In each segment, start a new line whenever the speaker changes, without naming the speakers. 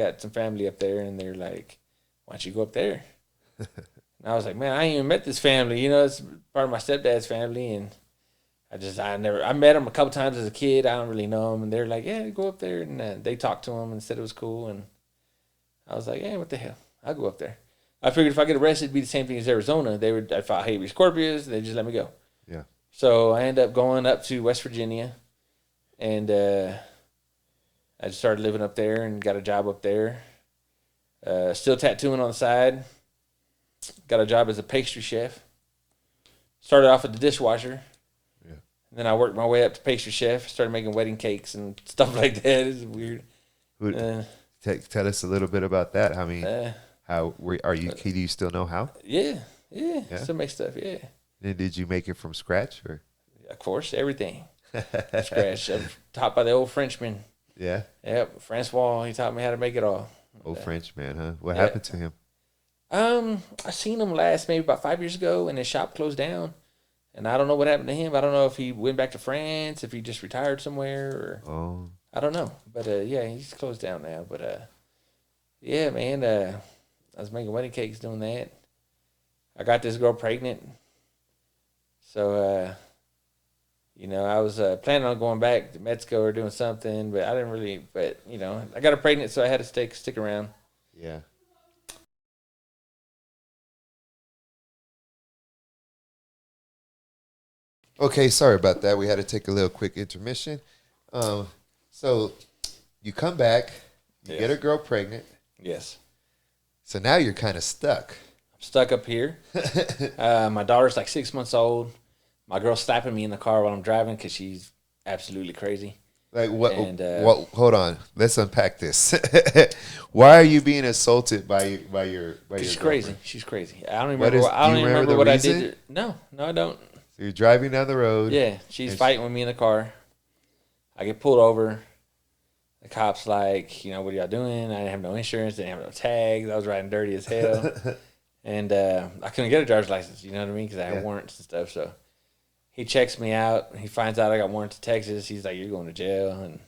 got some family up there, and they're like, why don't you go up there? And I was like, man, I ain't even met this family. You know, it's part of my stepdad's family, and I met them a couple times as a kid. I don't really know them, and they're like, yeah, go up there, and they talked to them and said it was cool, and I was like, yeah, what the hell? I'll go up there. I figured if I get arrested, it'd be the same thing as Arizona. I'd file habeas corpus, they just let me go.
Yeah.
So I ended up going up to West Virginia, and I just started living up there and got a job up there. Still tattooing on the side. Got a job as a pastry chef. Started off at the dishwasher.
Yeah.
And then I worked my way up to pastry chef. Started making wedding cakes and stuff like that. It's weird.
Tell us a little bit about that. I mean, do you still know how?
Yeah. Still make stuff, yeah.
And did you make it from scratch? Or?
Of course, everything. Scratch. I'm taught by the old Frenchman.
Yeah.
Yep, Francois. He taught me how to make it all.
Old Frenchman, huh? What happened to him?
I seen him last maybe about 5 years ago, and his shop closed down. And I don't know what happened to him. I don't know if he went back to France, if he just retired somewhere, or I don't know. But yeah, he's closed down now. But yeah, man, I was making wedding cakes doing that. I got this girl pregnant, so you know, I was planning on going back to Mexico or doing something, but I didn't really. But you know, I got her pregnant, so I had to stick around.
Yeah. Okay, sorry about that. We had to take a little quick intermission. So you come back, you get a girl pregnant.
Yes.
So now you're kind of stuck.
I'm stuck up here. My daughter's like 6 months old. My girl's slapping me in the car while I'm driving because she's absolutely crazy.
Like what? And, hold on. Let's unpack this. Why are you being assaulted by your?
She's
girlfriend?
crazy. She's crazy. I don't even remember. I don't even remember what reason? I did. No, I don't.
So you're driving down the road.
Yeah, she's fighting with me in the car. I get pulled over. The cop's like, you know, what are y'all doing? I didn't have no insurance. Didn't have no tags. I was riding dirty as hell. And I couldn't get a driver's license. You know what I mean? Because I had warrants and stuff. So he checks me out. He finds out I got warrants in Texas. He's like, you're going to jail. And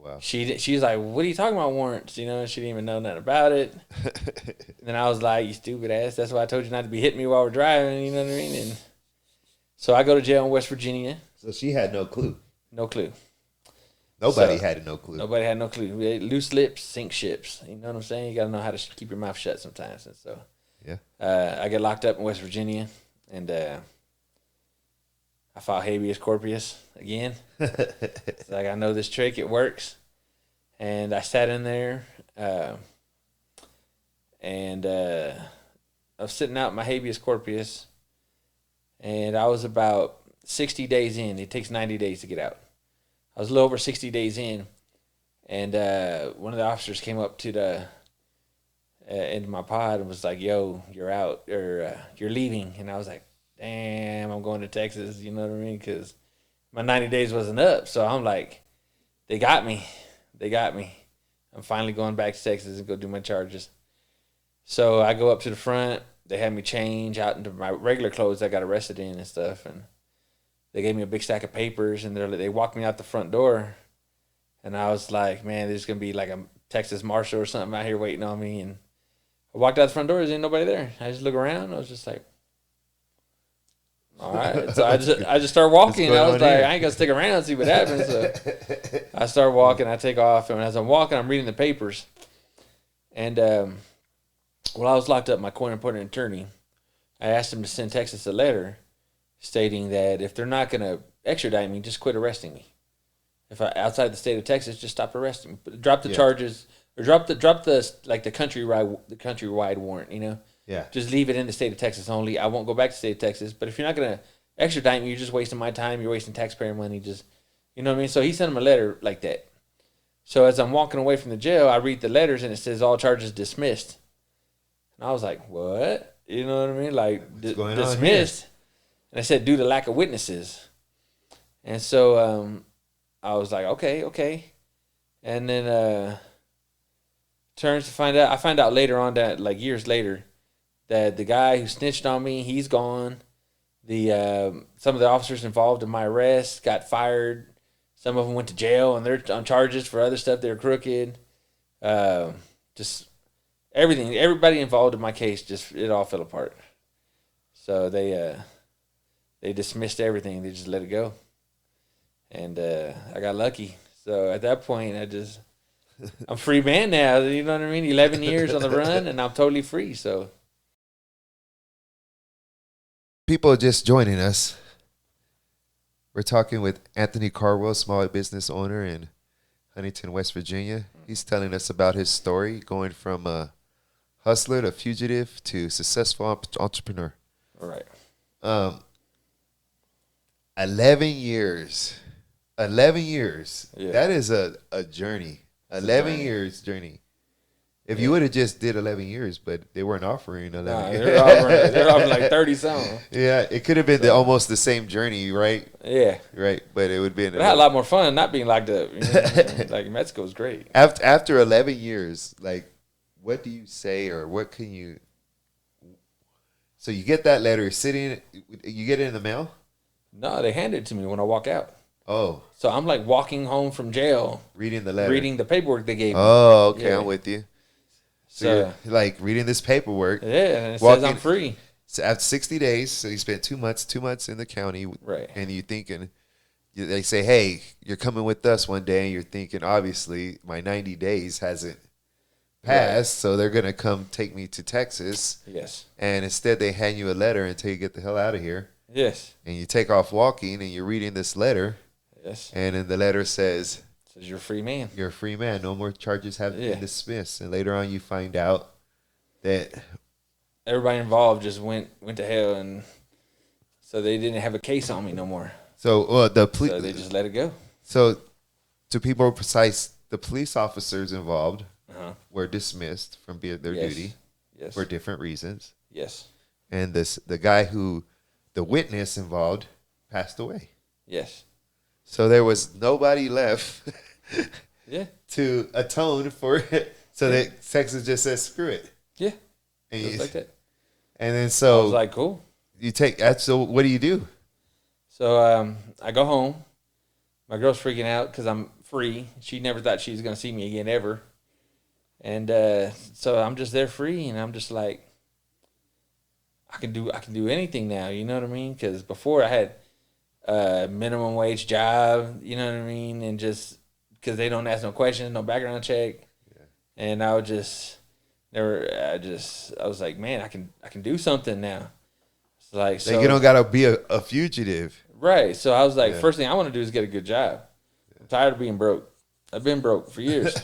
wow.
She's like, what are you talking about warrants? You know, she didn't even know nothing about it. And then I was like, you stupid ass. That's why I told you not to be hitting me while we're driving. You know what I mean? And so I go to jail in West Virginia.
So she had no clue.
No clue.
Nobody had no clue.
Nobody had no clue. Loose lips sink ships. You know what I'm saying? You got to know how to keep your mouth shut sometimes. And so, I get locked up in West Virginia, and I file habeas corpus again. It's like, I know this trick. It works. And I sat in there, and I was sitting out my habeas corpus, and I was about 60 days in. It takes 90 days to get out. I was a little over 60 days in, and one of the officers came up to the into my pod and was like, yo, you're out, or you're leaving. And I was like, damn, I'm going to Texas, you know what I mean? Because my 90 days wasn't up. So I'm like, they got me. I'm finally going back to Texas and go do my charges. So I go up to the front. They had me change out into my regular clothes I got arrested in and stuff, and they gave me a big stack of papers, and they walked me out the front door, and I was like, man, there's going to be like a Texas Marshal or something out here waiting on me. And I walked out the front door, there ain't nobody there. I just look around, I was just like, all right. So I just started walking. I was like, I ain't going to stick around and see what happens. So I start walking, I take off, and as I'm walking, I'm reading the papers. And while I was locked up, my court-appointed attorney, I asked him to send Texas a letter stating that if they're not going to extradite me, just quit arresting me. If I outside the state of Texas, just stop arresting me. But drop the charges, or drop the like the countrywide warrant. You know, just leave it in the state of Texas only. I won't go back to the state of Texas. But if you're not going to extradite me, you're just wasting my time. You're wasting taxpayer money. Just, you know what I mean. So he sent him a letter like that. So as I'm walking away from the jail, I read the letters and it says all charges dismissed. And I was like, what? You know what I mean? Like dismissed. And I said, due to lack of witnesses. And so I was like, okay. And then turns to find out, I find out later on that, like years later, that the guy who snitched on me, he's gone. Some of the officers involved in my arrest got fired. Some of them went to jail, and they're on charges for other stuff. They're crooked. just everything, everybody involved in my case, just it all fell apart. So they dismissed everything. They just let it go, and I got lucky. So at that point, I'm free man now. You know what I mean? 11 years on the run, and I'm totally free. So
People just joining us. We're talking with Anthony Carwell, small business owner in Huntington, West Virginia. He's telling us about his story, going from a hustler to fugitive to successful entrepreneur.
all right.
11 years. 11 years.
Yeah.
That is a journey. 11 years journey. If you would have just did 11 years, but they weren't offering 11
Nah,
years.
they're offering like 30 something.
Yeah, it could have been almost the same journey, right?
Yeah.
Right, but it would have been.
But I had a lot more fun not being locked up. You know what I mean? Like Mexico's great.
After 11 years, like, what do you say or what can you? So you get that letter sitting. You get it in the mail.
No, they handed it to me when I walk out.
Oh,
So I'm like walking home from jail,
reading the letter.
reading the paperwork they gave me.
Oh, okay,
Yeah.
I'm with you. So
So
you're like reading this paperwork.
yeah, and it
Walking-
says I'm free.
So after 60 days, so you spent 2 months in the county,
Right.
and you thinking, they say, hey, you're coming with us one day, and you're thinking, obviously, my 90 days hasn't passed, so they're going to come take me to Texas,
Yes.
and instead they hand you a letter and tell you get the hell out of here,
Yes.
and you take off walking, and you're reading this letter,
Yes.
and then the letter says,
Says you're a free man.
you're a free man, no more charges have
Yeah.
been dismissed, and later on you find out that
Everybody involved just went to hell, and so they didn't have a case on me no more.
so the police.
So they just let it go.
So, to be more precise, the police officers involved
Uh-huh.
were dismissed from their
Yes.
duty
Yes.
for different reasons,
Yes.
and the guy the witness involved, passed away.
Yes.
So there was nobody left
Yeah.
to atone for it. So that Texas just says screw it,
Yeah.
and,
Just like that.
and then
I
so
was like, cool.
you take that. So what do you do?
So I go home. My girl's freaking out because I'm free. She never thought she was gonna see me again ever. And so I'm just there free, and I'm just like, I can do anything now. You know what I mean? Because before I had a minimum wage job. You know what I mean? And just because they don't ask no questions, no background check, and I would just I was like, man, I can do something now. It's like, so
you don't gotta be a fugitive.
right. So I was like,
Yeah.
first thing I want to do is get a good job. I'm tired of being broke. I've been broke for years.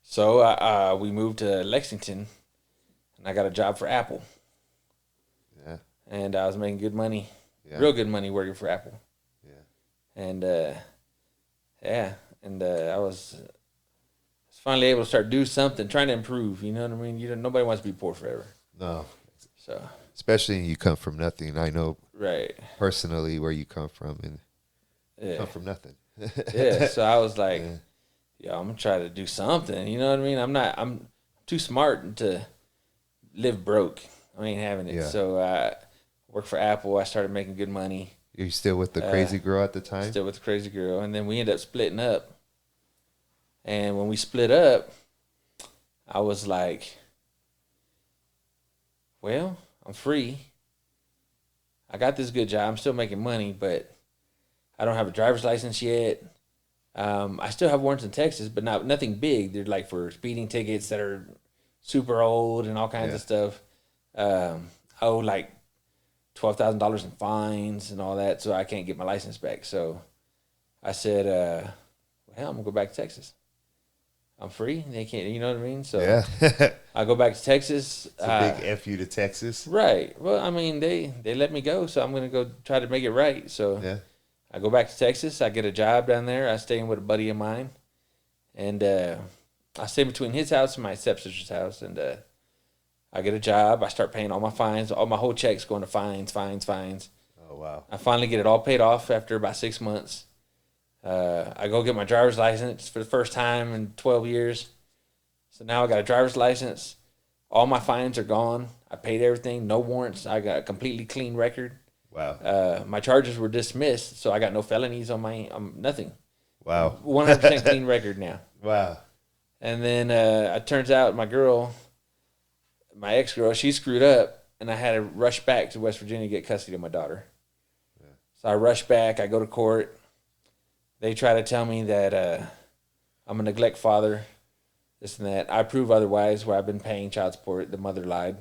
So we moved to Lexington, and I got a job for Apple.
Yeah.
And I was making good money,
Yeah.
real good money working for Apple.
Yeah.
And I was finally able to start do something, trying to improve. You know what I mean? Nobody wants to be poor forever.
No.
So
Especially you come from nothing. I know
right,
personally where you come from, and you
yeah,
come from nothing.
yeah. So I was like,
Yeah.
yeah, I'm gonna try to do something. You know what I mean? I'm too smart to live broke. I ain't having it.
Yeah.
So I worked for Apple. I started making good money.
You're still with the crazy girl at the time?
Still with the crazy girl, and then we ended up splitting up. And when we split up, I was like, well, I'm free. I got this good job. I'm still making money, but I don't have a driver's license yet. I still have warrants in Texas, but nothing big. They're like for speeding tickets that are super old and all kinds of stuff. I owe like $12,000 in fines and all that, so I can't get my license back. So I said, well, hell, I'm gonna go back to Texas. I'm free. They can't, you know what I mean? So
Yeah.
I go back to Texas.
It's a big F you to Texas.
Right. Well, I mean, they let me go, so I'm gonna go try to make it right. So
Yeah.
I go back to Texas. I get a job down there. I stay in with a buddy of mine, and I stay between his house and my stepsister's house. And I get a job. I start paying all my fines. All my whole checks going to fines.
Oh, wow.
I finally get it all paid off after about 6 months. I go get my driver's license for the first time in 12 years. So now I got a driver's license. All my fines are gone. I paid everything. No warrants. I got a completely clean record.
Wow.
My charges were dismissed, so I got no felonies on my nothing.
Wow.
100% clean record now.
Wow.
And then it turns out my ex-girl, she screwed up, and I had to rush back to West Virginia to get custody of my daughter. Yeah. So I rush back. I go to court. They try to tell me that I'm a neglect father, this and that. I prove otherwise, where I've been paying child support. The mother lied.